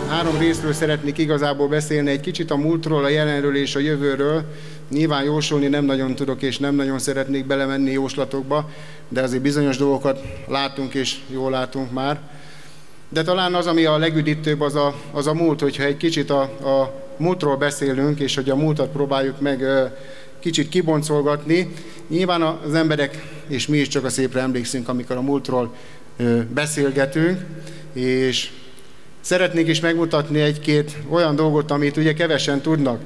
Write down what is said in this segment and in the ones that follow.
Három részről szeretnék igazából beszélni, egy kicsit a múltról, a jelenről és a jövőről. Nyilván jósolni nem nagyon tudok, és nem nagyon szeretnék belemenni jóslatokba, de azért bizonyos dolgokat látunk, és jól látunk már. De talán az, ami a legüdítőbb, az a múlt, hogyha egy kicsit a múltról beszélünk, és hogy a múltat próbáljuk meg kicsit kiboncolgatni. Nyilván az emberek, és mi is csak a szépre emlékszünk, amikor a múltról beszélgetünk, és szeretnék is megmutatni egy-két olyan dolgot, amit ugye kevesen tudnak.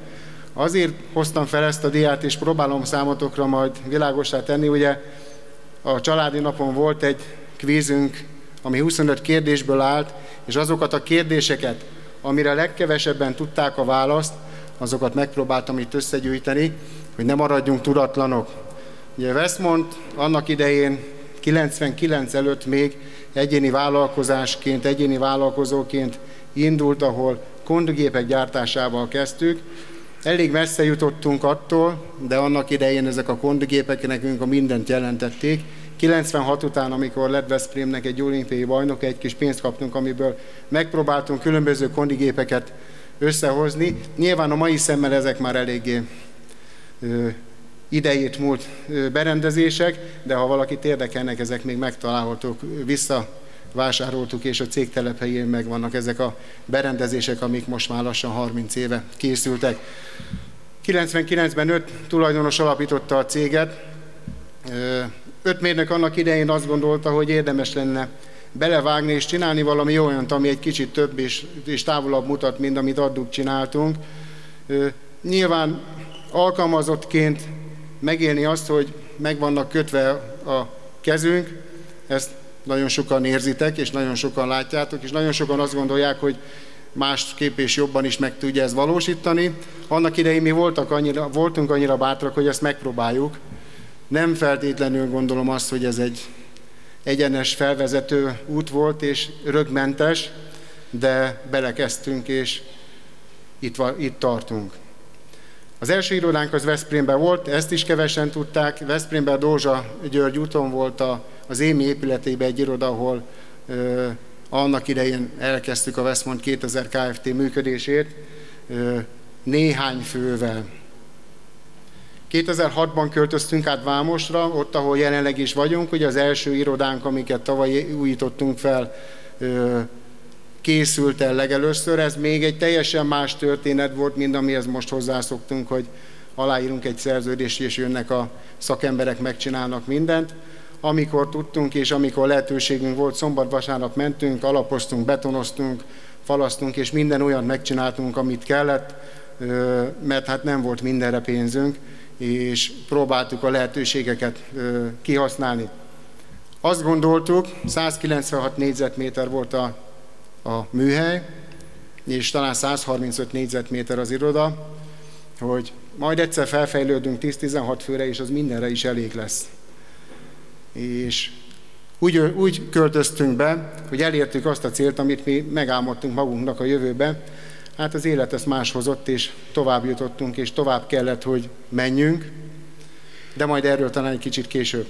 Azért hoztam fel ezt a diát, és próbálom számotokra majd világossá tenni. Ugye a családi napon volt egy kvízünk, ami 25 kérdésből állt, és azokat a kérdéseket, amire legkevesebben tudták a választ, azokat megpróbáltam itt összegyűjteni, hogy ne maradjunk tudatlanok. Ugye Westmont annak idején 99 előtt még egyéni vállalkozásként, egyéni vállalkozóként indult, ahol kondugépek gyártásával kezdtük. Elég messze jutottunk attól, de annak idején ezek a kondugépek nekünk a mindent jelentették. 96 után, amikor lett Veszprémnek egy olimpiai bajnoka, egy kis pénzt kaptunk, amiből megpróbáltunk különböző kondugépeket összehozni. Nyilván a mai szemmel ezek már eléggé idejét múlt berendezések, de ha valakit érdekelnek, ezek még megtalálhatók, visszavásároltuk, és a cég telephelyén megvannak ezek a berendezések, amik most már lassan 30 éve készültek. 99-ben 5 tulajdonos alapította a céget. 5 mérnök annak idején azt gondolta, hogy érdemes lenne belevágni és csinálni valami olyant, ami egy kicsit több és távolabb mutat, mint amit addig csináltunk. Nyilván alkalmazottként megélni azt, hogy meg vannak kötve a kezünk, ezt nagyon sokan érzitek, és nagyon sokan látjátok, és nagyon sokan azt gondolják, hogy másképp és jobban is meg tudja ez valósítani. Annak idején mi voltunk annyira bátrak, hogy ezt megpróbáljuk. Nem feltétlenül gondolom azt, hogy ez egy egyenes felvezető út volt, és rögmentes, de belekezdtünk, és itt tartunk. Az első irodánk az Veszprémben volt, ezt is kevesen tudták. Veszprémben Dózsa György úton volt az Émi épületében egy iroda, ahol annak idején elkezdtük a Westmont 2000 Kft. Működését néhány fővel. 2006-ban költöztünk át Vámosra, ott, ahol jelenleg is vagyunk. Ugye az első irodánk, amiket tavaly újítottunk fel, készült el legelőször. Ez még egy teljesen más történet volt, mint amihez most hozzászoktunk, hogy aláírunk egy szerződést, és jönnek a szakemberek, megcsinálnak mindent. Amikor tudtunk, és amikor lehetőségünk volt, szombat-vasárnap mentünk, alapoztunk, betonoztunk, falasztunk, és minden olyat megcsináltunk, amit kellett, mert hát nem volt mindenre pénzünk, és próbáltuk a lehetőségeket kihasználni. Azt gondoltuk, 196 négyzetméter volt a műhely, és talán 135 négyzetméter az iroda, hogy majd egyszer felfejlődünk 10-16 főre, és az mindenre is elég lesz. És úgy költöztünk be, hogy elértük azt a célt, amit mi megálmodtunk magunknak a jövőben. Hát az élet ezt más hozott, és tovább jutottunk, és tovább kellett, hogy menjünk, de majd erről talán egy kicsit később.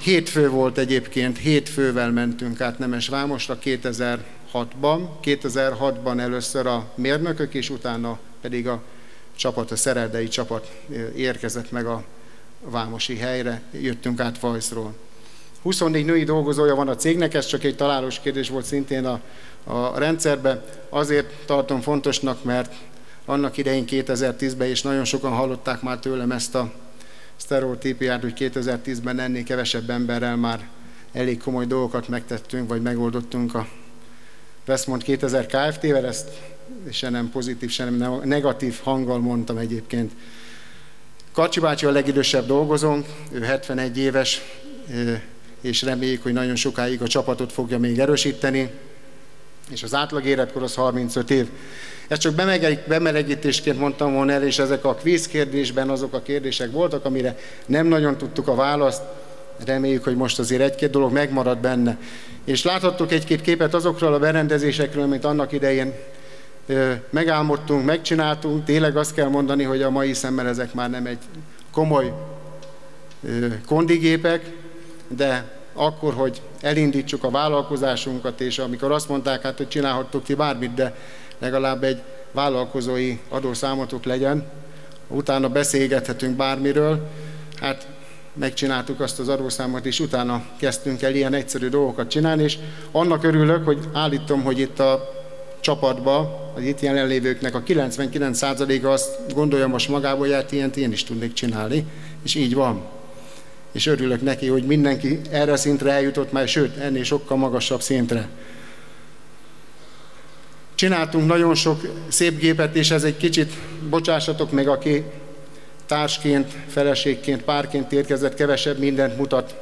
7 fő volt egyébként, 7 fővel mentünk át Nemesvámosra 2006-ban. 2006-ban először a mérnökök, és utána pedig a csapat, a szereldei csapat érkezett meg a vámosi helyre, jöttünk át Vajszról. 24 női dolgozója van a cégnek, ez csak egy találós kérdés volt szintén a rendszerben. Azért tartom fontosnak, mert annak idején 2010-ben, és nagyon sokan hallották már tőlem ezt a sztereotípiát, hogy 2010-ben ennél kevesebb emberrel már elég komoly dolgokat megtettünk, vagy megoldottunk a Westmont 2000 Kft-vel, ezt se nem pozitív, se nem negatív hanggal mondtam egyébként. Karcsi bácsi a legidősebb dolgozónk, ő 71 éves, és reméljük, hogy nagyon sokáig a csapatot fogja még erősíteni, és az átlag életkor az 35 év. Ezt csak bemelegítésként mondtam volna el, és ezek a kvíz kérdésben azok a kérdések voltak, amire nem nagyon tudtuk a választ. Reméljük, hogy most azért egy-két dolog megmarad benne. És láthattuk egy-két képet azokról a berendezésekről, amit annak idején megálmodtunk, megcsináltunk. Tényleg azt kell mondani, hogy a mai szemmel ezek már nem egy komoly kondigépek, de akkor, hogy elindítsuk a vállalkozásunkat, és amikor azt mondták, hát, hogy csinálhattok ti bármit, de legalább egy vállalkozói adószámotok legyen, utána beszélgethetünk bármiről, hát megcsináltuk azt az adószámot, és utána kezdtünk el ilyen egyszerű dolgokat csinálni, és annak örülök, hogy állítom, hogy itt a csapatban, az itt jelenlévőknek a 99%-a azt gondolja most magából, hogy hát ilyent én is tudnék csinálni, és így van. És örülök neki, hogy mindenki erre a szintre eljutott már, sőt, ennél sokkal magasabb szintre. Csináltunk nagyon sok szép gépet, és ez egy kicsit, bocsássatok meg, aki társként, feleségként, párként érkezett, kevesebb mindent mutat,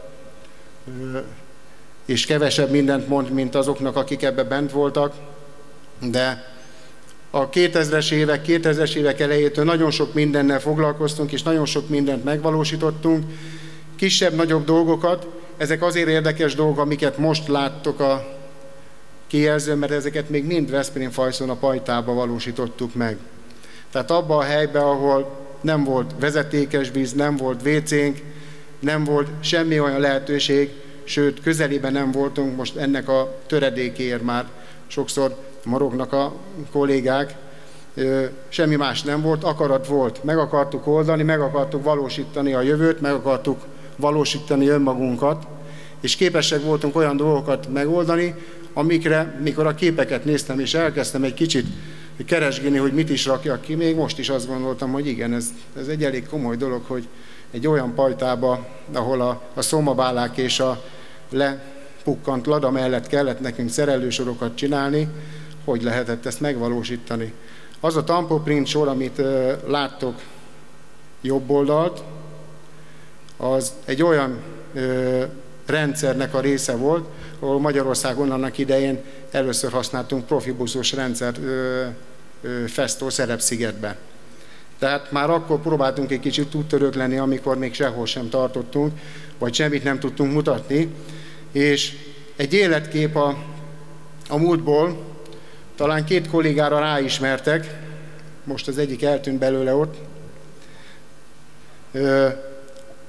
és kevesebb mindent mond, mint azoknak, akik ebbe bent voltak, de a 2000-es évek elejétől nagyon sok mindennel foglalkoztunk, és nagyon sok mindent megvalósítottunk, kisebb-nagyobb dolgokat. Ezek azért érdekes dolgok, amiket most láttok a kijelzőn, mert ezeket még mind Veszprém-Fajszon a Pajtába valósítottuk meg. Tehát abban a helyben, ahol nem volt vezetékes víz, nem volt WC-nk, nem volt semmi olyan lehetőség, sőt, közelében nem voltunk, most ennek a töredékéért már sokszor morognak a kollégák, semmi más nem volt, akarat volt. Meg akartuk oldani, meg akartuk valósítani a jövőt, meg akartuk valósítani önmagunkat, és képesek voltunk olyan dolgokat megoldani, amikre, mikor a képeket néztem, és elkezdtem egy kicsit keresgélni, hogy mit is rakjak ki, még most is azt gondoltam, hogy igen, ez egy elég komoly dolog, hogy egy olyan Pajtába, ahol a szomabálák és a lepukkant lada mellett kellett nekünk szerelősorokat csinálni, hogy lehetett ezt megvalósítani. Az a tampoprint sor, amit láttok jobb oldalt, az egy olyan rendszernek a része volt, ahol Magyarországon annak idején először használtunk profibuszos rendszert Fesztó Szerepszigetben. Tehát már akkor próbáltunk egy kicsit úttörők lenni, amikor még sehol sem tartottunk, vagy semmit nem tudtunk mutatni. És egy életkép a múltból, talán 2 kollégára ráismertek, most az egyik eltűnt belőle ott.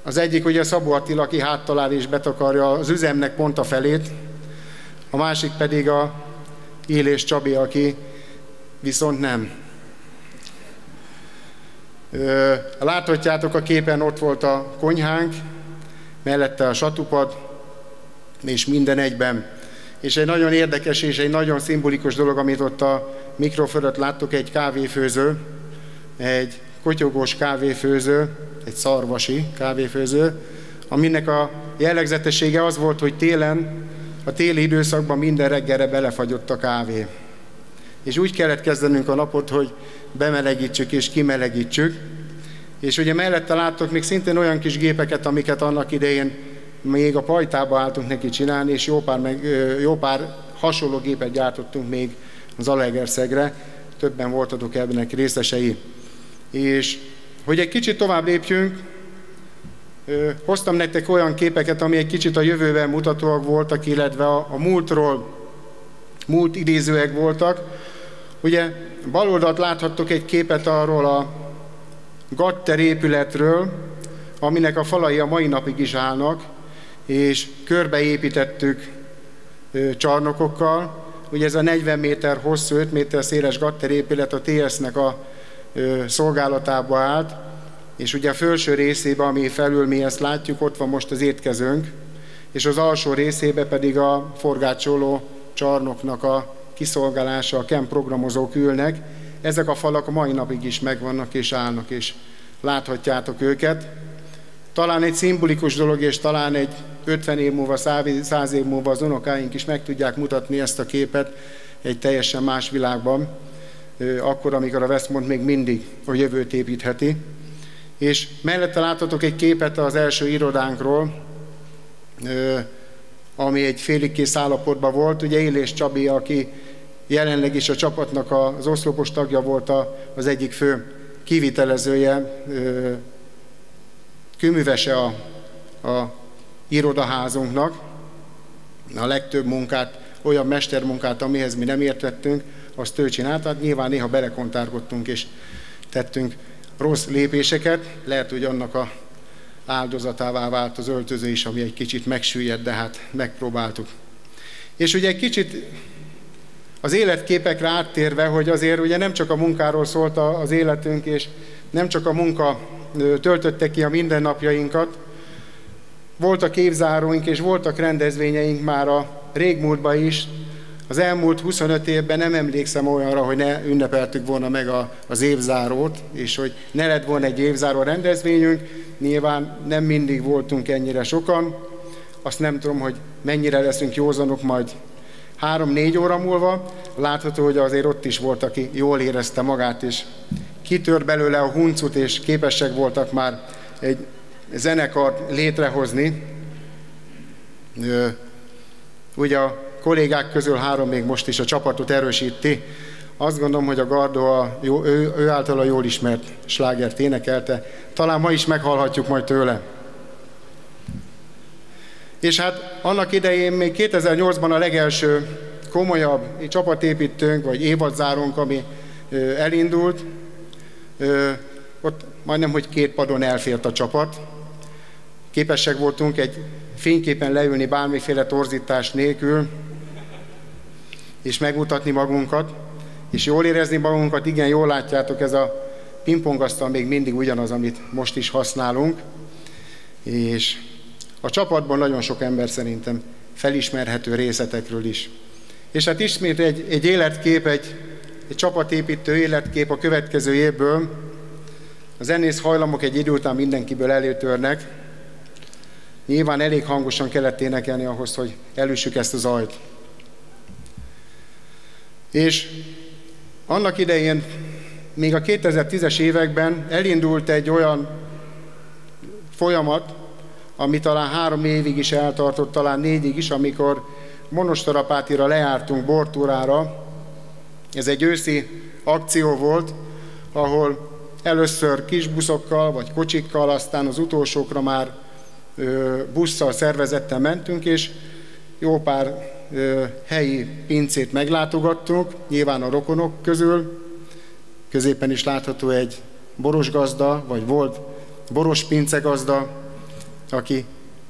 Az egyik ugye Szabó Attila, aki háttal áll és betakarja az üzemnek pont a felét, a másik pedig a Élés Csabi, aki viszont nem. Láthatjátok a képen, ott volt a konyhánk, mellette a satupad, és minden egyben. És egy nagyon érdekes és egy nagyon szimbolikus dolog, amit ott a mikro fölött láttok, egy kávéfőző, egy kotyogós kávéfőző, egy szarvasi kávéfőző, aminek a jellegzetessége az volt, hogy télen, a téli időszakban minden reggelre belefagyott a kávé. És úgy kellett kezdenünk a napot, hogy bemelegítsük és kimelegítsük. És ugye mellette láttok még szintén olyan kis gépeket, amiket annak idején még a Pajtába álltunk neki csinálni, és jó pár hasonló gépet gyártottunk még Zalaegerszegre, többen voltatok ebben részesei. És hogy egy kicsit tovább lépjünk, hoztam nektek olyan képeket, ami egy kicsit a jövőben mutatóak voltak, illetve a múlt idézőek voltak. Ugye bal oldalt láthattok egy képet arról a Gatter épületről, aminek a falai a mai napig is állnak, és körbeépítettük csarnokokkal. Ugye ez a 40 méter hosszú, 5 méter széles Gatter épület a TS-nek a szolgálatába állt, és ugye a felső részében, ami felül mi ezt látjuk, ott van most az étkezőnk, és az alsó részében pedig a forgácsoló csarnoknak a kiszolgálása, a CAM programozók ülnek. Ezek a falak a mai napig is megvannak és állnak, és láthatjátok őket. Talán egy szimbolikus dolog, és talán egy 50 év múlva, 100 év múlva az unokáink is meg tudják mutatni ezt a képet egy teljesen más világban, akkor, amikor a Westmont még mindig a jövőt építheti. És mellette láthatok egy képet az első irodánkról, ami egy félig kész állapotban volt. Ugye Élés Csabi, aki jelenleg is a csapatnak az oszlopos tagja volt, az egyik fő kivitelezője, kőművese a irodaházunknak. A legtöbb munkát, olyan mestermunkát, amihez mi nem értettünk, azt ő csinálta. Hát nyilván néha belekontárkodtunk és tettünk rossz lépéseket. Lehet, hogy annak a áldozatává vált az öltöző is, ami egy kicsit megsüllyedt, de hát megpróbáltuk. És ugye egy kicsit az életképekre áttérve, hogy azért ugye nem csak a munkáról szólt az életünk, és nem csak a munka töltötte ki a mindennapjainkat, voltak évzáróink és voltak rendezvényeink már a régmúltban is. Az elmúlt 25 évben nem emlékszem olyanra, hogy ne ünnepeltük volna meg az évzárót, és hogy ne lett volna egy évzáró rendezvényünk. Nyilván nem mindig voltunk ennyire sokan. Azt nem tudom, hogy mennyire leszünk józanok majd 3-4 óra múlva. Látható, hogy azért ott is volt, aki jól érezte magát, és kitört belőle a huncut, és képesek voltak már egy zenekart létrehozni. Ugye a kollégák közül 3 még most is a csapatot erősíti. Azt gondolom, hogy a Gardó ő általa jól ismert slágert énekelte. Talán ma is meghallhatjuk majd tőle. És hát annak idején még 2008-ban a legelső komolyabb csapatépítőnk, vagy évadzárónk, ami elindult, ott majdnem, hogy 2 padon elfért a csapat. Képesek voltunk egy fényképen leülni bármiféle torzítás nélkül, és megmutatni magunkat, és jól érezni magunkat. Igen, jól látjátok, ez a pingpongasztal még mindig ugyanaz, amit most is használunk. És a csapatban nagyon sok ember szerintem felismerhető részletekről is. És hát ismét egy életkép, egy csapatépítő életkép a következő évből. A zenész hajlamok egy idő után mindenkiből előtörnek. Nyilván elég hangosan kellett énekelni ahhoz, hogy elüssük ezt a zajt. És annak idején, még a 2010-es években elindult egy olyan folyamat, ami talán 3 évig is eltartott, talán 4-ig is, amikor Monostorapátira lejártunk bortúrára. Ez egy őszi akció volt, ahol először kis buszokkal vagy kocsikkal, aztán az utolsókra már busszal, szervezettel mentünk, és jó pár helyi pincét meglátogattunk, nyilván a rokonok közül. Középen is látható egy boros gazda, vagy volt boros pincegazda, aki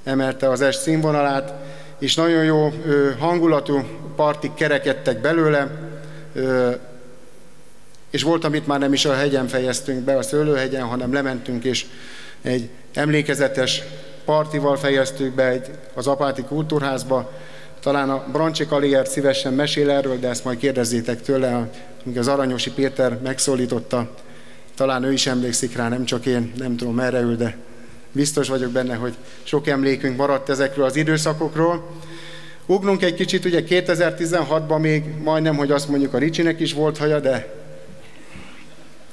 emelte az est színvonalát, és nagyon jó hangulatú partik kerekedtek belőle, és volt, amit már nem is a hegyen fejeztünk be, a Szőlőhegyen, hanem lementünk, és egy emlékezetes partival fejeztük be az Apáti Kultúrházba. Talán a Brancsi Kaliert szívesen mesél erről, de ezt majd kérdezzétek tőle, amíg az Aranyosi Péter megszólította. Talán ő is emlékszik rá, nem csak én, nem tudom merre ül, de biztos vagyok benne, hogy sok emlékünk maradt ezekről az időszakokról. Ugrunk egy kicsit, ugye 2016-ban még majdnem, hogy azt mondjuk a Ricsinek is volt haja, de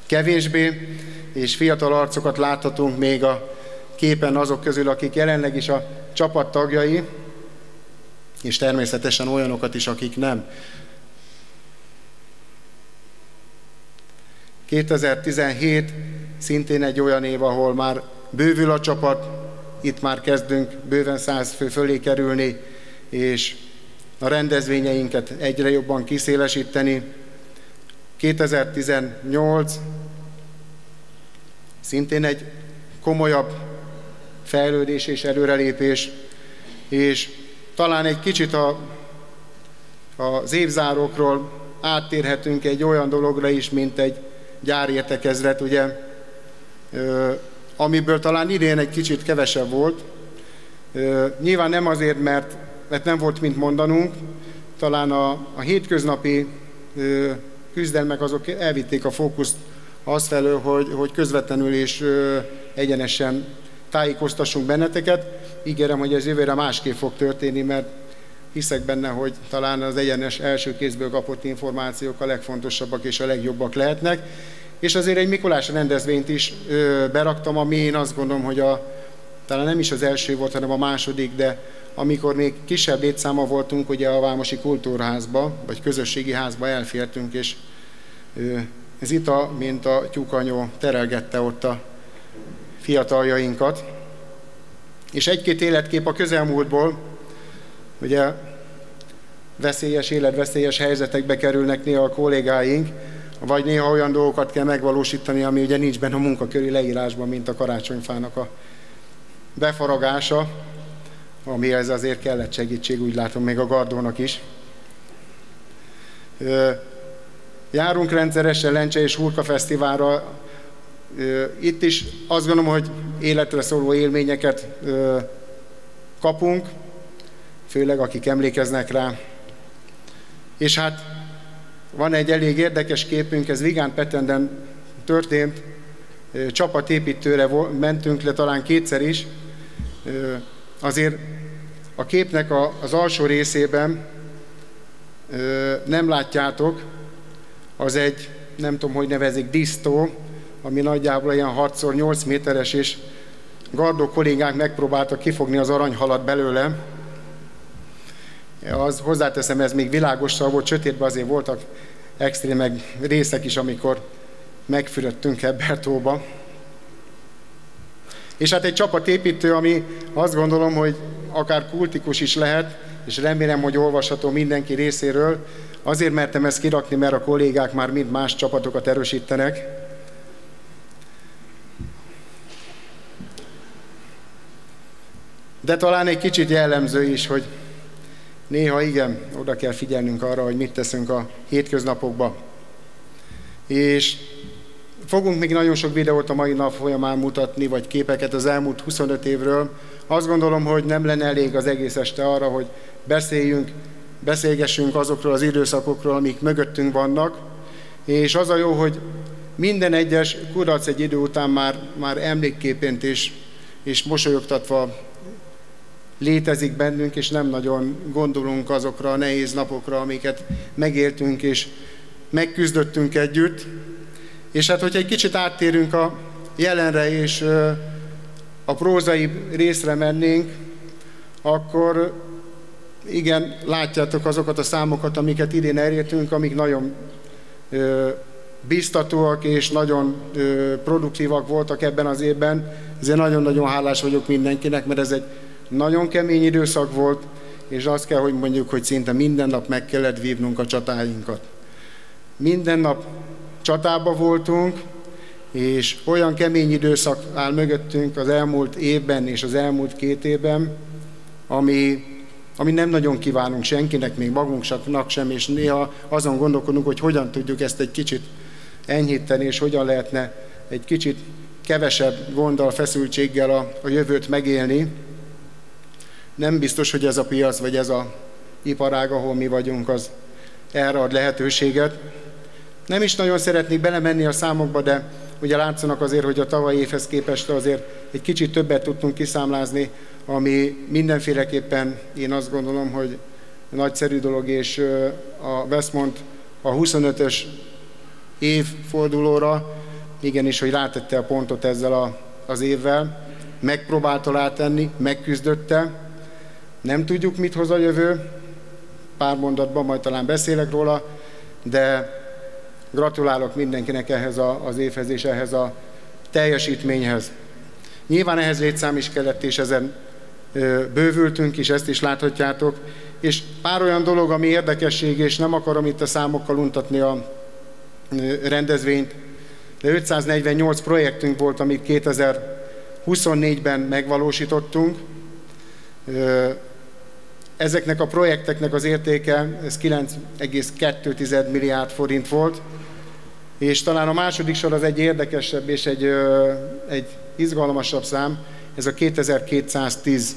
kevésbé, és fiatal arcokat láthatunk még a képen azok közül, akik jelenleg is a csapat tagjai, és természetesen olyanokat is, akik nem. 2017 szintén egy olyan év, ahol már bővül a csapat, itt már kezdünk bőven 100 fő fölé kerülni, és a rendezvényeinket egyre jobban kiszélesíteni. 2018 szintén egy komolyabb fejlődés és előrelépés, és talán egy kicsit az évzárókról áttérhetünk egy olyan dologra is, mint egy gyárértekezlet, ugye, amiből talán idén egy kicsit kevesebb volt. Nyilván nem azért, mert nem volt mit mondanunk, talán a hétköznapi küzdelmek azok elvitték a fókuszt azfelől, hogy közvetlenül és egyenesen tájékoztassunk benneteket. Ígérem, hogy ez jövőre másképp fog történni, mert hiszek benne, hogy talán az egyenes első kézből kapott információk a legfontosabbak és a legjobbak lehetnek. És azért egy Mikulás rendezvényt is beraktam, ami én azt gondolom, hogy talán nem is az első volt, hanem a második, de amikor még kisebb létszáma voltunk, ugye a Vámosi Kultúrházba, vagy Közösségi Házba elfértünk, és Zita, mint a tyúkanyó terelgette ott a fiataljainkat. És egy-két életkép a közelmúltból, ugye veszélyes, életveszélyes helyzetekbe kerülnek néha a kollégáink, vagy néha olyan dolgokat kell megvalósítani, ami ugye nincs benne a munkaköri leírásban, mint a karácsonyfának a befaragása, amihez azért kellett segítség, úgy látom, még a Gardónak is. Járunk rendszeresen Lencse és Hurka Fesztiválra. Itt is azt gondolom, hogy életre szóló élményeket kapunk, főleg akik emlékeznek rá. És hát van egy elég érdekes képünk, ez Vigán Petenden történt, csapatépítőre mentünk le talán kétszer is. Azért a képnek az alsó részében nem látjátok, az egy, nem tudom, hogy nevezik, disztó, ami nagyjából ilyen 6x8 méteres, és Gardó kollégák megpróbáltak kifogni az aranyhalat belőle. Az, hozzáteszem, ez még világossal volt, sötétben azért voltak extrém részek is, amikor megfürödtünk Ebertóba. És hát egy csapatépítő, ami azt gondolom, hogy akár kultikus is lehet, és remélem, hogy olvasható mindenki részéről. Azért mertem ezt kirakni, mert a kollégák már mind más csapatokat erősítenek. De talán egy kicsit jellemző is, hogy néha igen, oda kell figyelnünk arra, hogy mit teszünk a hétköznapokban. És fogunk még nagyon sok videót a mai nap folyamán mutatni, vagy képeket az elmúlt 25 évről. Azt gondolom, hogy nem lenne elég az egész este arra, hogy beszélgessünk azokról az időszakokról, amik mögöttünk vannak. És az a jó, hogy minden egyes kudarc egy idő után már emlékképpként és mosolyogtatva létezik bennünk, és nem nagyon gondolunk azokra a nehéz napokra, amiket megéltünk és megküzdöttünk együtt. És hát, hogyha egy kicsit áttérünk a jelenre és a prózai részre mennénk, akkor igen, látjátok azokat a számokat, amiket idén elértünk, amik nagyon biztatóak és nagyon produktívak voltak ebben az évben. Ezért nagyon-nagyon hálás vagyok mindenkinek, mert ez egy nagyon kemény időszak volt, és azt kell, hogy mondjuk, hogy szinte minden nap meg kellett vívnunk a csatáinkat. Minden nap csatába voltunk, és olyan kemény időszak áll mögöttünk az elmúlt évben és az elmúlt 2 évben, ami nem nagyon kívánunk senkinek, még magunknak sem, és néha azon gondolkodunk, hogy hogyan tudjuk ezt egy kicsit enyhíteni, és hogyan lehetne egy kicsit kevesebb gonddal, feszültséggel a jövőt megélni. Nem biztos, hogy ez a piac, vagy ez a iparág, ahol mi vagyunk, az erre ad lehetőséget. Nem is nagyon szeretnék belemenni a számokba, de ugye látszanak azért, hogy a tavalyi évhez képest azért egy kicsit többet tudtunk kiszámlázni, ami mindenféleképpen én azt gondolom, hogy nagyszerű dolog, és a Westmont a 25-ös évfordulóra igenis, hogy rátette a pontot ezzel az évvel, megpróbálta rátenni, megküzdötte. Nem tudjuk, mit hoz a jövő, pár mondatban majd talán beszélek róla, de gratulálok mindenkinek ehhez az évhez és ehhez a teljesítményhez. Nyilván ehhez létszám is kellett, és ezen bővültünk is, ezt is láthatjátok. És pár olyan dolog, ami érdekesség, és nem akarom itt a számokkal untatni a rendezvényt, de 548 projektünk volt, amit 2024-ben megvalósítottunk. Ezeknek a projekteknek az értéke, ez 9,2 milliárd forint volt, és talán a második sor az egy érdekesebb és egy izgalmasabb szám, ez a 2210.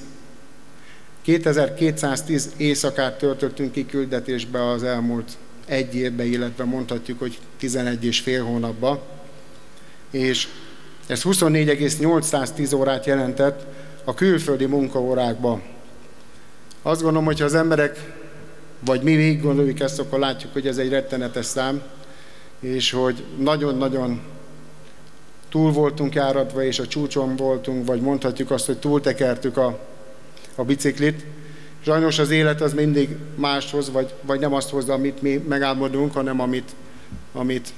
2210 éjszakát töltöttünk ki küldetésbe az elmúlt egy évben, illetve mondhatjuk, hogy 11,5 hónapban. És ez 24,810 órát jelentett a külföldi munkaórákban. Azt gondolom, hogy ha az emberek, vagy mi végig gondoljuk ezt, akkor látjuk, hogy ez egy rettenetes szám, és hogy nagyon-nagyon túl voltunk járatva, és a csúcson voltunk, vagy mondhatjuk azt, hogy túltekertük a biciklit. Sajnos az élet az mindig máshoz, vagy nem azt hozza, amit mi megálmodunk, hanem amit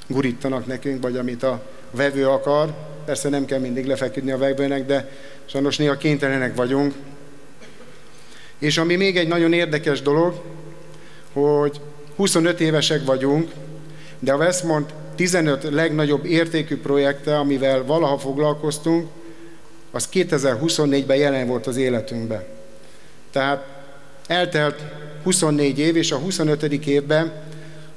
gurítanak nekünk, vagy amit a vevő akar. Persze nem kell mindig lefeküdni a vevőnek, de sajnos néha kénytelenek vagyunk. És ami még egy nagyon érdekes dolog, hogy 25 évesek vagyunk, de a Westmont 15 legnagyobb értékű projekte, amivel valaha foglalkoztunk, az 2024-ben jelen volt az életünkben. Tehát eltelt 24 év, és a 25. évben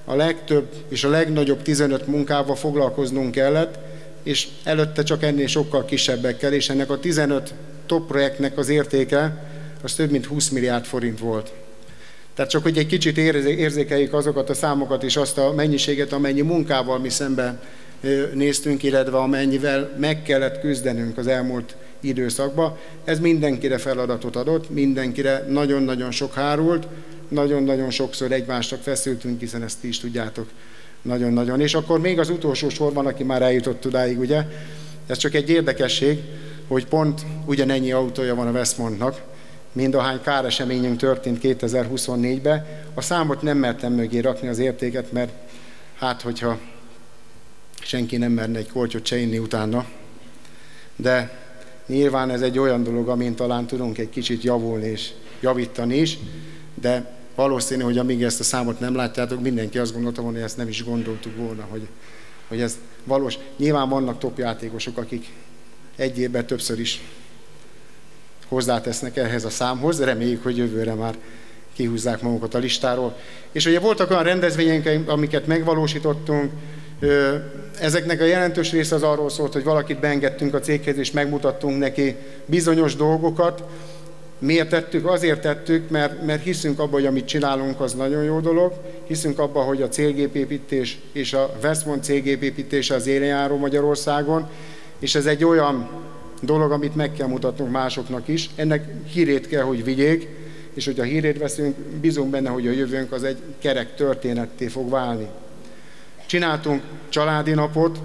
a legtöbb és a legnagyobb 15 munkával foglalkoznunk kellett, és előtte csak ennél sokkal kisebbekkel, és ennek a 15 top projektnek az értéke az több mint 20 milliárd forint volt. Tehát csak, hogy egy kicsit érzékeljük azokat a számokat és azt a mennyiséget, amennyi munkával mi szembe néztünk, illetve amennyivel meg kellett küzdenünk az elmúlt időszakban. Ez mindenkire feladatot adott, mindenkire nagyon-nagyon sok hárult, nagyon-nagyon sokszor egymásnak feszültünk, hiszen ezt ti is tudjátok nagyon-nagyon. És akkor még az utolsó sorban, aki már eljutott odáig, ugye, ez csak egy érdekesség, hogy pont ugyanennyi autója van a Westmontnak, mindahány káreseményünk történt 2024-ben. A számot nem mertem mögé rakni, az értéket, mert hát, hogyha senki nem merne egy kortyot se inni utána. De nyilván ez egy olyan dolog, amin talán tudunk egy kicsit javulni és javítani is, de valószínű, hogy amíg ezt a számot nem látjátok, mindenki azt gondolta volna, hogy ezt nem is gondoltuk volna, hogy ez valós. Nyilván vannak top játékosok, akik egy évben többször is hozzátesznek ehhez a számhoz, de reméljük, hogy jövőre már kihúzzák magukat a listáról. És ugye voltak olyan rendezvények, amiket megvalósítottunk, ezeknek a jelentős része az arról szólt, hogy valakit beengedtünk a céghez, és megmutattunk neki bizonyos dolgokat. Miért tettük? Azért tettük, mert hiszünk abban, hogy amit csinálunk, az nagyon jó dolog. Hiszünk abban, hogy a célgépépítés és a Westmont célgépépítése az élen járó Magyarországon, és ez egy olyan dolog, amit meg kell mutatnunk másoknak is. Ennek hírét kell, hogy vigyék, és hogyha hírét veszünk, bízunk benne, hogy a jövőnk az egy kerek történetté fog válni. Csináltunk családi napot,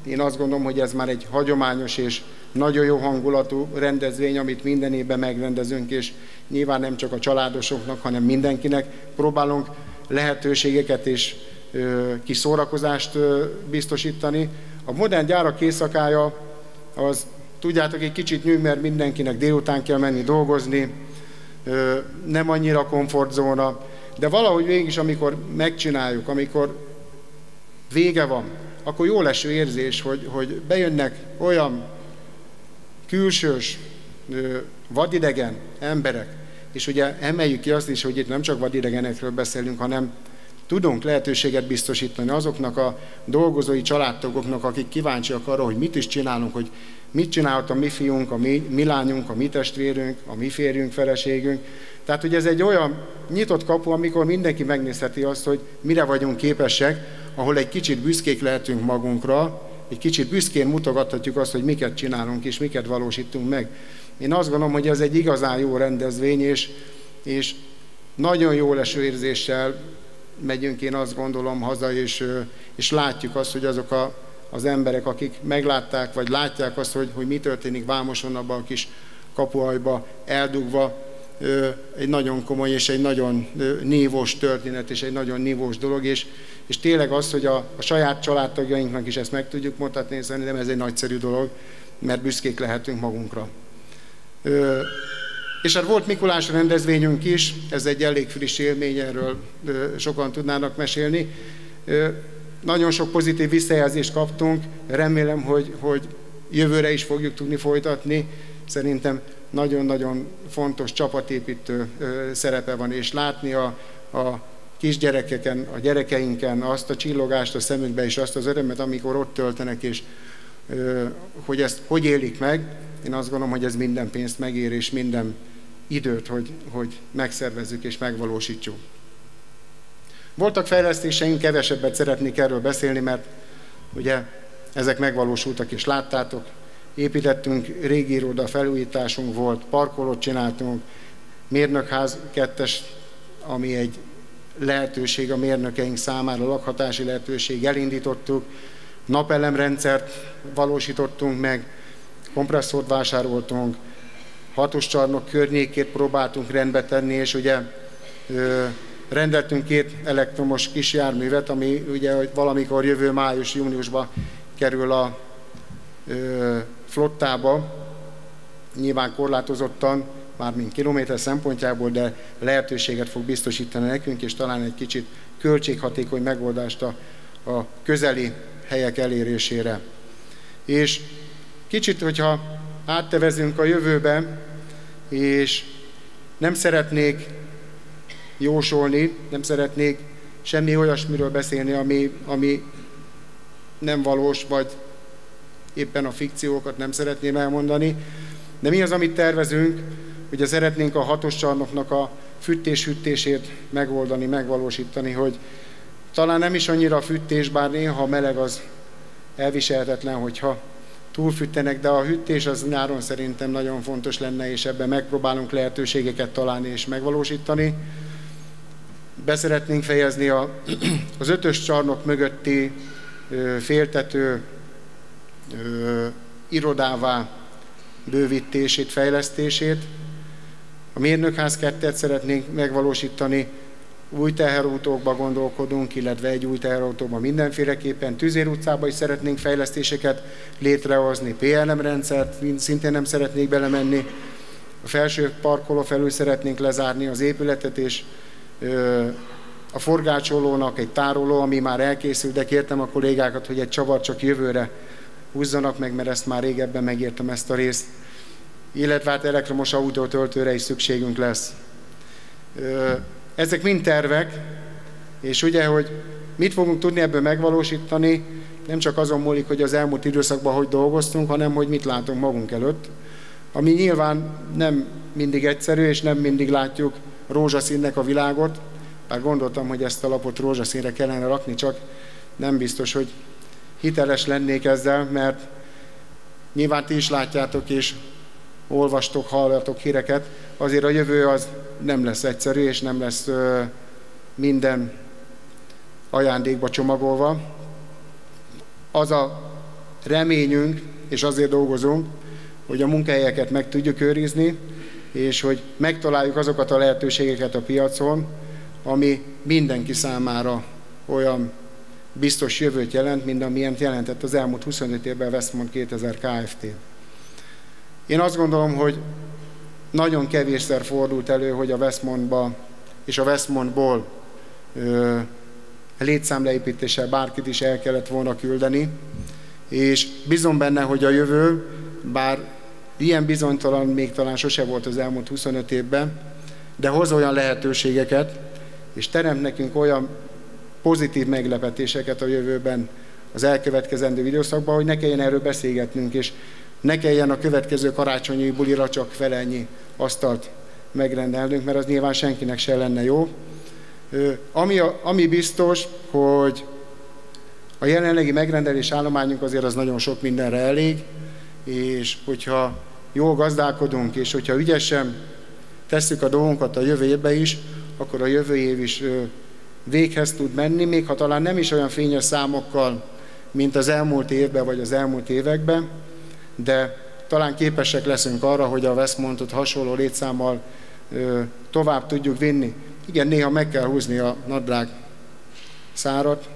én azt gondolom, hogy ez már egy hagyományos és nagyon jó hangulatú rendezvény, amit minden évben megrendezünk, és nyilván nem csak a családosoknak, hanem mindenkinek próbálunk lehetőségeket és kis szórakozást biztosítani. A modern gyárak éjszakája az, tudjátok, egy kicsit nyűg, mert mindenkinek délután kell menni dolgozni, nem annyira komfortzóna, de valahogy végig is, amikor megcsináljuk, amikor vége van, akkor jó leső érzés, hogy bejönnek olyan külsős, vadidegen emberek, és ugye emeljük ki azt is, hogy itt nem csak vadidegenekről beszélünk, hanem tudunk lehetőséget biztosítani azoknak a dolgozói családtagoknak, akik kíváncsiak arra, hogy mit is csinálunk, hogy mit csinálhat a mi fiunk, a mi lányunk, a mi testvérünk, a mi férjünk, feleségünk. Tehát, hogy ez egy olyan nyitott kapu, amikor mindenki megnézheti azt, hogy mire vagyunk képesek, ahol egy kicsit büszkék lehetünk magunkra, egy kicsit büszkén mutogathatjuk azt, hogy miket csinálunk és miket valósítunk meg. Én azt gondolom, hogy ez egy igazán jó rendezvény, és nagyon jó leső érzéssel megyünk, én azt gondolom, haza, és látjuk azt, hogy azok az emberek, akik meglátták, vagy látják azt, hogy mi történik Vámoson, abban a kis kapualjba eldugva, egy nagyon komoly és egy nagyon nívós történet, és egy nagyon nívós dolog, és tényleg az, hogy a saját családtagjainknak is ezt meg tudjuk mutatni, szerintem ez egy nagyszerű dolog, mert büszkék lehetünk magunkra. És hát volt Mikulás rendezvényünk is, ez egy elég friss élmény, erről sokan tudnának mesélni. Nagyon sok pozitív visszajelzést kaptunk, remélem, hogy jövőre is fogjuk tudni folytatni. Szerintem nagyon-nagyon fontos csapatépítő szerepe van, és látni a kisgyerekeken, a gyerekeinken azt a csillogást a szemükbe, és azt az örömet, amikor ott töltenek, és hogy ezt hogy élik meg. Én azt gondolom, hogy ez minden pénzt megér, és minden időt, hogy megszervezzük és megvalósítsuk. Voltak fejlesztéseink, kevesebbet szeretnék erről beszélni, mert ugye ezek megvalósultak, és láttátok. Építettünk régi iroda, felújításunk volt, parkolót csináltunk, mérnökház 2-es, ami egy lehetőség a mérnökeink számára, lakhatási lehetőség, elindítottuk, napelemrendszert valósítottunk meg, kompresszort vásároltunk, 6-os csarnok környékét próbáltunk rendbe tenni, és ugye rendeltünk 2 elektromos kisjárművet, ami ugye hogy valamikor jövő május-júniusban kerül a flottába, nyilván korlátozottan, mármint kilométer szempontjából, de lehetőséget fog biztosítani nekünk, és talán egy kicsit költséghatékony megoldást a közeli helyek elérésére. És kicsit, hogyha áttevezünk a jövőbe, és nem szeretnék jósolni, nem szeretnék semmi olyasmiről beszélni, ami nem valós, vagy éppen a fikciókat nem szeretném elmondani. De mi az, amit tervezünk? Ugye szeretnénk a 6-os csarnoknak a fűtés-hűtését megoldani, megvalósítani, hogy talán nem is annyira a fűtés, bár néha a meleg az elviselhetetlen, hogyha túlfűtenek, de a hűtés az nyáron szerintem nagyon fontos lenne, és ebben megpróbálunk lehetőségeket találni és megvalósítani. Be szeretnénk fejezni az 5-ös csarnok mögötti féltető irodává bővítését, fejlesztését. A mérnökház 2-et szeretnénk megvalósítani, új teherautókba gondolkodunk, illetve egy új teherautóban mindenféleképpen. Tüzér utcában is szeretnénk fejlesztéseket létrehozni, PLM rendszert szintén nem szeretnék belemenni. A felső parkoló felül szeretnénk lezárni az épületet, és a forgácsolónak egy tároló, ami már elkészült, de kértem a kollégákat, hogy egy csavart csak jövőre húzzanak meg, mert ezt már régebben megírtam ezt a részt. Illetve hát elektromos autótöltőre is szükségünk lesz. Ezek mind tervek, és ugye, hogy mit fogunk tudni ebből megvalósítani, nem csak azon múlik, hogy az elmúlt időszakban hogy dolgoztunk, hanem hogy mit látunk magunk előtt, ami nyilván nem mindig egyszerű, és nem mindig látjuk rózsaszínnek a világot. Bár gondoltam, hogy ezt a lapot rózsaszínre kellene rakni, csak nem biztos, hogy hiteles lennék ezzel, mert nyilván ti is látjátok, és olvastok, hallatok híreket, azért a jövő az nem lesz egyszerű, és nem lesz minden ajándékba csomagolva. Az a reményünk, és azért dolgozunk, hogy a munkahelyeket meg tudjuk őrizni, és hogy megtaláljuk azokat a lehetőségeket a piacon, ami mindenki számára olyan biztos jövőt jelent, mint amilyen jelentett az elmúlt 25 évben Westmont 2000 Kft. Én azt gondolom, hogy nagyon kevésszer fordult elő, hogy a Westmontba és a Westmontból létszámleépítéssel bárkit is el kellett volna küldeni, és bízom benne, hogy a jövő, bár ilyen bizonytalan még talán sose volt az elmúlt 25 évben, de hoz olyan lehetőségeket, és teremt nekünk olyan pozitív meglepetéseket a jövőben az elkövetkezendő időszakban, hogy ne kelljen erről beszélgetnünk, és ne kelljen a következő karácsonyi bulira csak felennyi asztalt megrendelnünk, mert az nyilván senkinek se lenne jó. Ami biztos, hogy a jelenlegi megrendelés állományunk azért az nagyon sok mindenre elég, és hogyha jól gazdálkodunk, és hogyha ügyesen tesszük a dolgunkat a jövő évben is, akkor a jövő év is véghez tud menni, még ha talán nem is olyan fényes számokkal, mint az elmúlt évben vagy az elmúlt években, de talán képesek leszünk arra, hogy a Westmontot hasonló létszámmal tovább tudjuk vinni. Igen, néha meg kell húzni a nadrág szárat,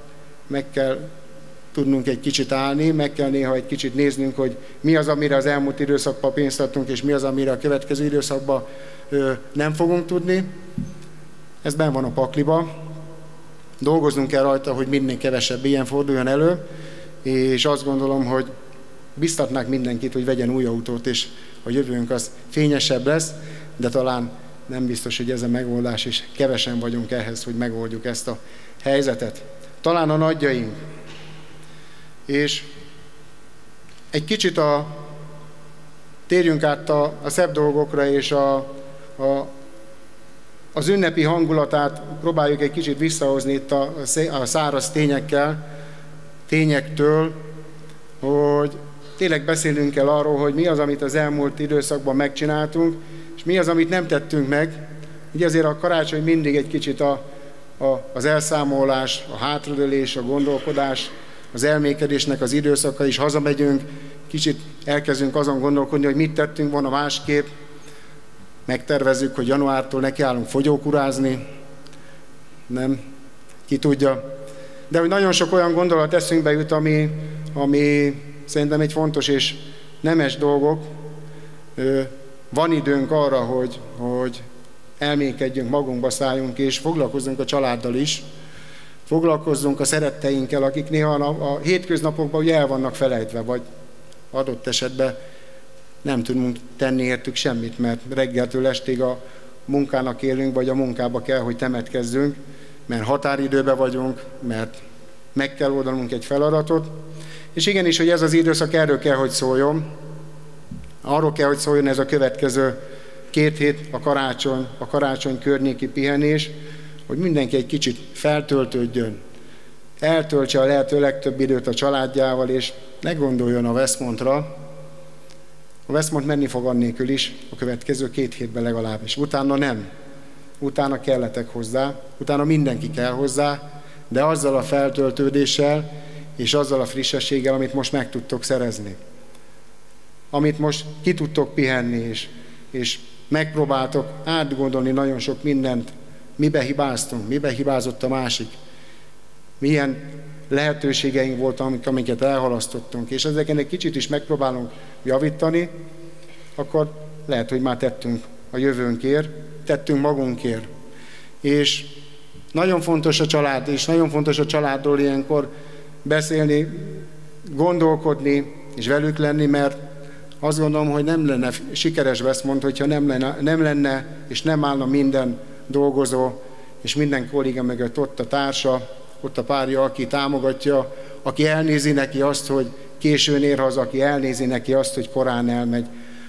meg kell tudnunk egy kicsit állni, meg kell néha egy kicsit néznünk, hogy mi az, amire az elmúlt időszakban pénzt adtunk, és mi az, amire a következő időszakban nem fogunk tudni. Ez benn van a pakliba. Dolgoznunk kell rajta, hogy minél kevesebb ilyen forduljon elő, és azt gondolom, hogy biztatnák mindenkit, hogy vegyen új autót, és a jövőnk az fényesebb lesz, de talán nem biztos, hogy ez a megoldás, és kevesen vagyunk ehhez, hogy megoldjuk ezt a helyzetet. Talán a nagyjaink. És egy kicsit térjünk át a szebb dolgokra, és az ünnepi hangulatát próbáljuk egy kicsit visszahozni itt a száraz tényektől, hogy tényleg beszélünk kell arról, hogy mi az, amit az elmúlt időszakban megcsináltunk, és mi az, amit nem tettünk meg. Így azért a karácsony mindig egy kicsit az elszámolás, a hátradőlés, a gondolkodás, az elmékedésnek az időszaka is. Hazamegyünk, kicsit elkezdünk azon gondolkodni, hogy mit tettünk volna másképp. Megtervezzük, hogy januártól nekiállunk fogyókurázni. Nem, ki tudja. De hogy nagyon sok olyan gondolat eszünkbe jut, ami szerintem egy fontos és nemes dolgok. Van időnk arra, hogy elmékedjünk, magunkba szálljunk, és foglalkozzunk a családdal is. Foglalkozzunk a szeretteinkkel, akik néha a hétköznapokban ugye el vannak felejtve, vagy adott esetben nem tudunk tenni értük semmit, mert reggeltől estig a munkának élünk, vagy a munkába kell, hogy temetkezzünk, mert határidőben vagyunk, mert meg kell oldanunk egy feladatot. És igenis, hogy ez az időszak erről kell, hogy szóljon. Arról kell, hogy szóljon ez a következő 2 hét, a karácsony környéki pihenés, hogy mindenki egy kicsit feltöltődjön, eltöltse a lehető legtöbb időt a családjával, és ne gondoljon a Westmontra. A Westmont menni fog annélkül is a következő 2 hétben legalábbis. Utána nem. Utána kelletek hozzá, utána mindenki kell hozzá, de azzal a feltöltődéssel és azzal a frissességgel, amit most meg tudtok szerezni. Amit most ki tudtok pihenni, és megpróbáltok átgondolni nagyon sok mindent, mibe hibáztunk, mibe hibázott a másik, milyen lehetőségeink voltak, amiket elhalasztottunk, és ezeken egy kicsit is megpróbálunk javítani, akkor lehet, hogy már tettünk a jövőnkért, tettünk magunkért. És nagyon fontos a család, és nagyon fontos a családról ilyenkor beszélni, gondolkodni, és velük lenni, mert azt gondolom, hogy nem lenne sikeres Westmont, hogyha nem lenne és nem állna minden dolgozó, és minden kolléga mögött ott a társa, ott a párja, aki támogatja, aki elnézi neki azt, hogy későn ér haza, aki elnézi neki azt, hogy korán elmegy,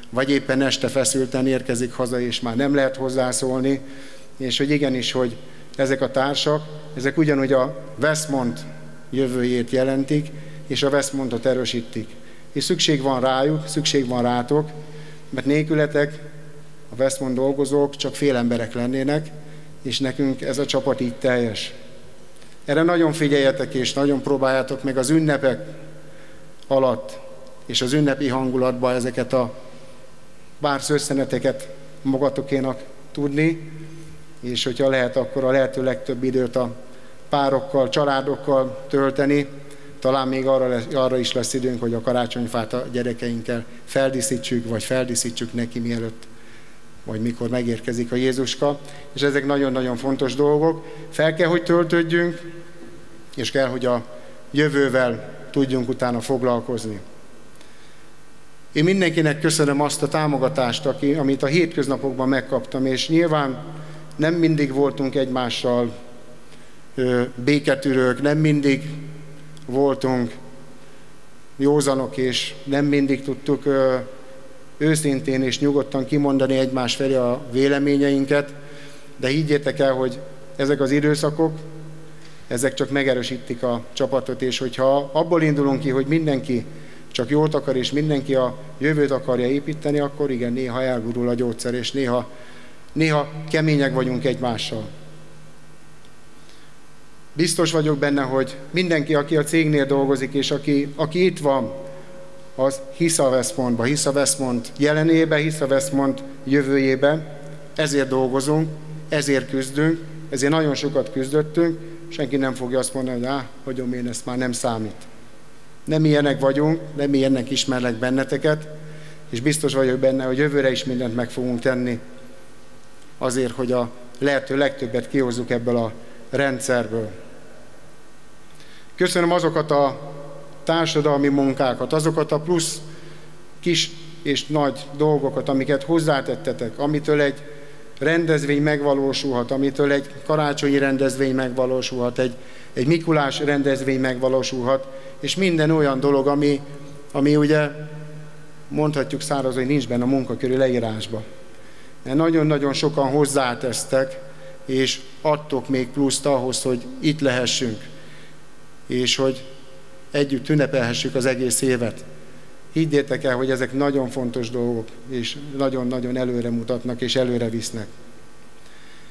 vagy éppen este feszülten érkezik haza, és már nem lehet hozzászólni, és hogy igenis, hogy ezek a társak, ezek ugyanúgy a Westmont jövőjét jelentik, és a Westmontot erősítik. És szükség van rájuk, szükség van rátok, mert nélkületek a Westmont dolgozók csak fél emberek lennének, és nekünk ez a csapat így teljes. Erre nagyon figyeljetek, és nagyon próbáljátok meg az ünnepek alatt, és az ünnepi hangulatban ezeket a bársz összeneteket magatokénak tudni, és hogyha lehet, akkor a lehető legtöbb időt a párokkal, családokkal tölteni. Talán még arra is lesz időnk, hogy a karácsonyfát a gyerekeinkkel feldíszítsük, vagy feldíszítsük neki mielőtt, vagy mikor megérkezik a Jézuska. És ezek nagyon-nagyon fontos dolgok. Fel kell, hogy töltődjünk, és kell, hogy a jövővel tudjunk utána foglalkozni. Én mindenkinek köszönöm azt a támogatást, amit a hétköznapokban megkaptam, és nyilván nem mindig voltunk egymással béketűrők, nem mindig voltunk józanok, és nem mindig tudtuk őszintén és nyugodtan kimondani egymás felé a véleményeinket, de higgyétek el, hogy ezek az időszakok, ezek csak megerősítik a csapatot, és hogyha abból indulunk ki, hogy mindenki csak jót akar, és mindenki a jövőt akarja építeni, akkor igen, néha elgurul a gyógyszer, és néha kemények vagyunk egymással. Biztos vagyok benne, hogy mindenki, aki a cégnél dolgozik, és aki itt van, az hisz a Westpontba, hisz a Westpont jelenébe, hisz a Westpont jövőjébe. Ezért dolgozunk, ezért küzdünk, ezért nagyon sokat küzdöttünk. Senki nem fogja azt mondani, hogy hagyom én, ezt már nem számít. Nem ilyenek vagyunk, nem ilyennek ismerlek benneteket, és biztos vagyok benne, hogy jövőre is mindent meg fogunk tenni azért, hogy a lehető legtöbbet kihozzuk ebből a rendszerből. Köszönöm azokat a társadalmi munkákat, azokat a plusz kis és nagy dolgokat, amiket hozzátettetek, amitől egy rendezvény megvalósulhat, amitől egy karácsonyi rendezvény megvalósulhat, egy Mikulás rendezvény megvalósulhat, és minden olyan dolog, ami ugye mondhatjuk száraz, hogy nincs benne a munkaköri leírásba. Mert nagyon-nagyon sokan hozzátesztek, és adtok még pluszt ahhoz, hogy itt lehessünk, és hogy együtt ünnepelhessük az egész évet. Higgyétek el, hogy ezek nagyon fontos dolgok, és nagyon-nagyon előre mutatnak, és előre visznek.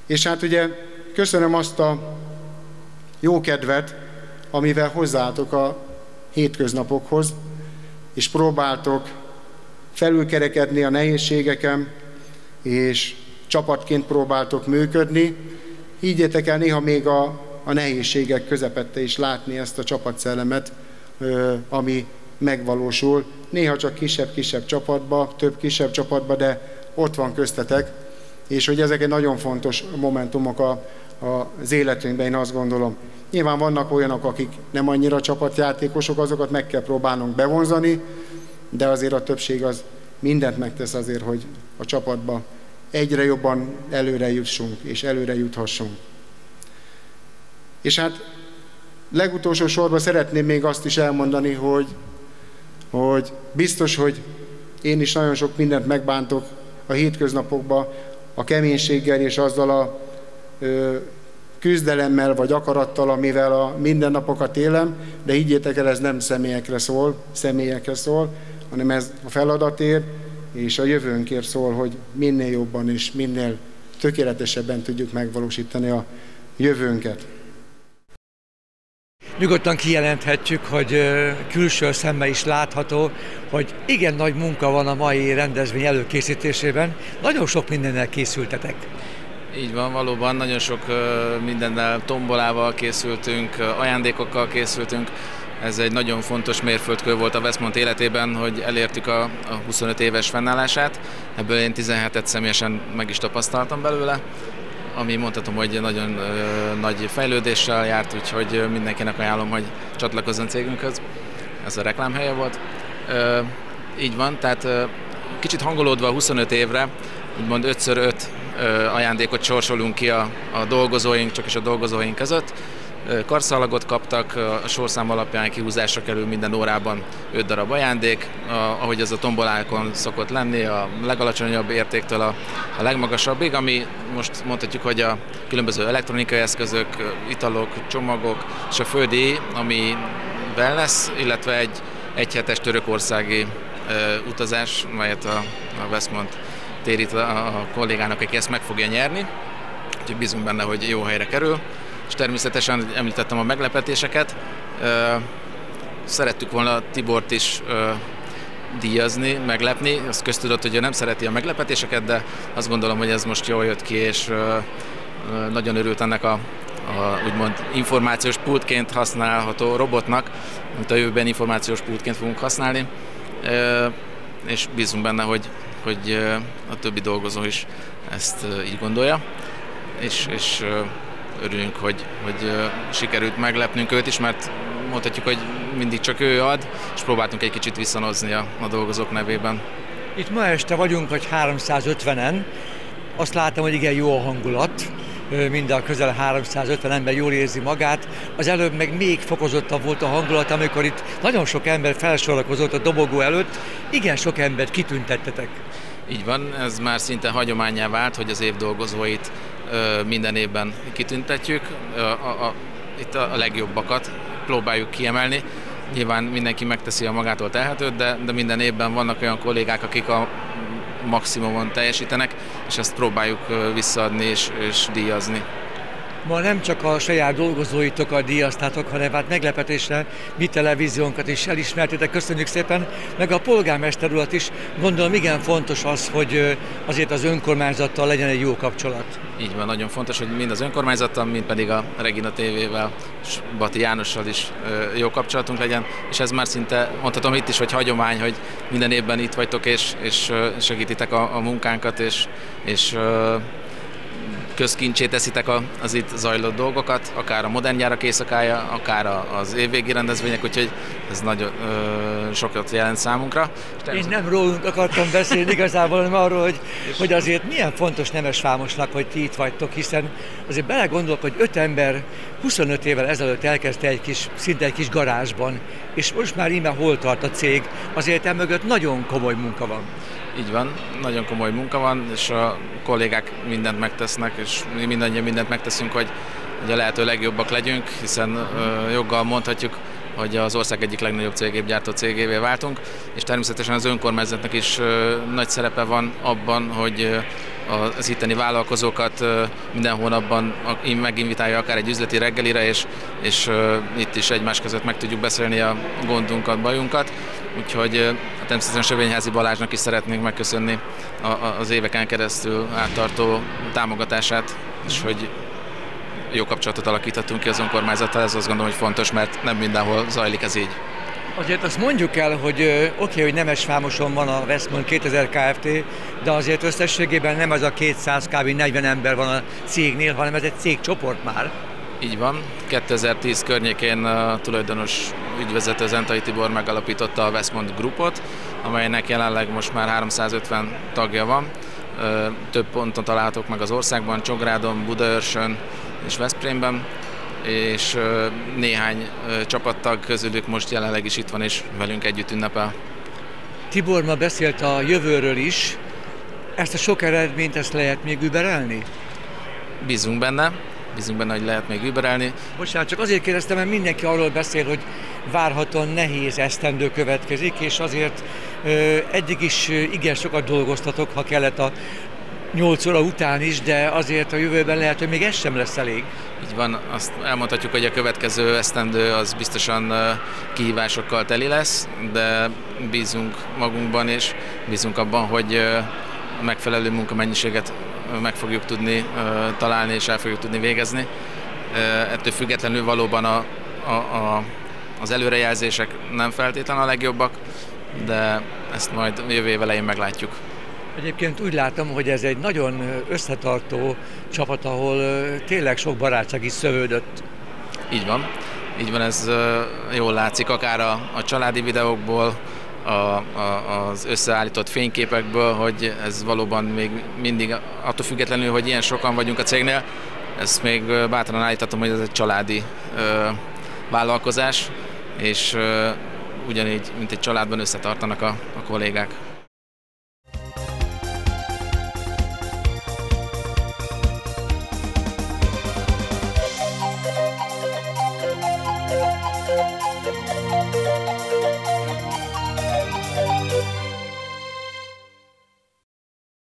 És hát ugye köszönöm azt a jó kedvet, amivel hozzáálltok a hétköznapokhoz, és próbáltok felülkerekedni a nehézségeken, és csapatként próbáltok működni. Higgyétek el, néha még a nehézségek közepette is látni ezt a csapatszellemet, ami megvalósul. Néha csak kisebb-kisebb csapatba, több kisebb csapatba, de ott van köztetek, és hogy ezek egy nagyon fontos momentumok az életünkben, én azt gondolom. Nyilván vannak olyanok, akik nem annyira csapatjátékosok, azokat meg kell próbálnunk bevonzani, de azért a többség az mindent megtesz azért, hogy a csapatba egyre jobban előre jussunk, és előre juthassunk. És hát legutolsó sorban szeretném még azt is elmondani, hogy biztos, hogy én is nagyon sok mindent megbántok a hétköznapokban, a keménységgel és azzal a küzdelemmel vagy akarattal, amivel a mindennapokat élem, de higgyétek el, ez nem személyekre szól, hanem ez a feladatért és a jövőnkért szól, hogy minél jobban és minél tökéletesebben tudjuk megvalósítani a jövőnket. Nyugodtan kijelenthetjük, hogy külső szemmel is látható, hogy igen nagy munka van a mai rendezvény előkészítésében. Nagyon sok mindennel készültetek. Így van, valóban nagyon sok mindennel, tombolával készültünk, ajándékokkal készültünk. Ez egy nagyon fontos mérföldkő volt a Westpont életében, hogy elértük a 25 éves fennállását. Ebből én 17-et személyesen meg is tapasztaltam belőle, ami mondhatom, hogy nagyon nagy fejlődéssel járt, úgyhogy mindenkinek ajánlom, hogy csatlakozzon cégünkhöz. Ez a reklámhelye volt. Így van, tehát kicsit hangolódva a 25 évre, úgymond 5x5 ajándékot sorsolunk ki a dolgozóink, csak is a dolgozóink között. Karszalagot kaptak, a sorszám alapján kihúzásra kerül minden órában 5 darab ajándék, ahogy ez a tombolákon szokott lenni, a legalacsonyabb értéktől a legmagasabbig, ami most mondhatjuk, hogy a különböző elektronikai eszközök, italok, csomagok és a földi, ami wellness, illetve egy egyhetes törökországi utazás, melyet a Westpont térít a kollégának, aki ezt meg fogja nyerni, úgyhogy bízunk benne, hogy jó helyre kerül. És természetesen említettem a meglepetéseket. Szerettük volna Tibort is díjazni, meglepni. Az köztudott, hogy ő nem szereti a meglepetéseket, de azt gondolom, hogy ez most jól jött ki, és nagyon örült ennek a úgymond információs pultként használható robotnak, amit a jövőben információs pultként fogunk használni. És bízunk benne, hogy a többi dolgozó is ezt így gondolja. És örülünk, hogy sikerült meglepnünk őt is, mert mondhatjuk, hogy mindig csak ő ad, és próbáltunk egy kicsit visszanozni a dolgozók nevében. Itt ma este vagyunk, hogy 350-en. Azt látom, hogy igen jó a hangulat. Mind a közel 350 ember jól érzi magát. Az előbb meg még fokozottabb volt a hangulat, amikor itt nagyon sok ember felsorakozott a dobogó előtt. Igen sok embert kitüntettetek. Így van, ez már szinte hagyománnyá vált, hogy az év dolgozóit minden évben kitüntetjük. Itt a legjobbakat próbáljuk kiemelni. Nyilván mindenki megteszi a magától telhetőt, de minden évben vannak olyan kollégák, akik a maximumon teljesítenek, és ezt próbáljuk visszaadni és díjazni. Ma nem csak a saját dolgozóitokat díjaztátok, hanem hát meglepetésre mi televíziónkat is elismertétek, köszönjük szépen, meg a polgármester urat is. Gondolom igen fontos az, hogy azért az önkormányzattal legyen egy jó kapcsolat. Így van, nagyon fontos, hogy mind az önkormányzattal, mind pedig a Regina TV-vel, és Bati Jánossal is jó kapcsolatunk legyen, és ez már szinte, mondhatom itt is, hogy hagyomány, hogy minden évben itt vagytok, és segítitek a munkánkat, és közkincsé teszitek az itt zajlott dolgokat, akár a Modern Gyárak éjszakája, akár az évvégi rendezvények, úgyhogy ez nagyon sokat jelent számunkra. Én nem rólunk akartam beszélni igazából, hanem arról, hogy azért milyen fontos Nemesvámosnak, hogy ti itt vagytok, hiszen azért belegondolok, hogy 5 ember 25 évvel ezelőtt elkezdte szinte egy kis garázsban, és most már íme hol tart a cég, azért emögött nagyon komoly munka van. Így van, nagyon komoly munka van, és a kollégák mindent megtesznek, és mi mindannyian mindent megteszünk, hogy a lehető legjobbak legyünk, hiszen joggal mondhatjuk, hogy az ország egyik legnagyobb célgépgyártó cégévé váltunk, és természetesen az önkormányzatnak is nagy szerepe van abban, hogy az itteni vállalkozókat minden hónapban meginvitálja akár egy üzleti reggelire, és itt is egymás között meg tudjuk beszélni a gondunkat, bajunkat. Úgyhogy természetesen Sövényházi Balázsnak is szeretnénk megköszönni az éveken keresztül áttartó támogatását, és hogy jó kapcsolatot alakíthatunk ki az önkormányzattal, ez azt gondolom, hogy fontos, mert nem mindenhol zajlik ez így. Azért azt mondjuk el, hogy oké, hogy Nemesvámoson van a Westmont 2000 Kft., de azért összességében nem ez a 200 kb. 40 ember van a cégnél, hanem ez egy cégcsoport már. Így van. 2010 környékén a tulajdonos ügyvezető Zentai Tibor megalapította a Westmont Groupot, amelynek jelenleg most már 350 tagja van. Több ponton találhatók meg az országban, Csongrádon, Budaörsön és Veszprémben, és néhány csapattag közülük most jelenleg is itt van és velünk együtt ünnepel. Tibor ma beszélt a jövőről is. Ezt a sok eredményt lehet még überelni? Bízunk benne, hogy lehet még überelni. Bocsánat, csak azért kérdeztem, mert mindenki arról beszél, hogy várhatóan nehéz esztendő következik, és azért eddig is igen sokat dolgoztatok, ha kellett a 8 óra után is, de azért a jövőben lehet, hogy még ez sem lesz elég. Így van, azt elmondhatjuk, hogy a következő esztendő az biztosan kihívásokkal teli lesz, de bízunk magunkban, és bízunk abban, hogy a megfelelő munkamennyiséget meg fogjuk tudni találni, és el fogjuk tudni végezni. Ettől függetlenül valóban az előrejelzések nem feltétlenül a legjobbak, de ezt majd jövő év elején meglátjuk. Egyébként úgy látom, hogy ez egy nagyon összetartó csapat, ahol tényleg sok barátság is szövődött. Így van, ez jól látszik, akár a családi videókból, az összeállított fényképekből, hogy ez valóban még mindig, attól függetlenül, hogy ilyen sokan vagyunk a cégnél, ezt még bátran állíthatom, hogy ez egy családi vállalkozás, és ugyanígy, mint egy családban összetartanak a kollégák.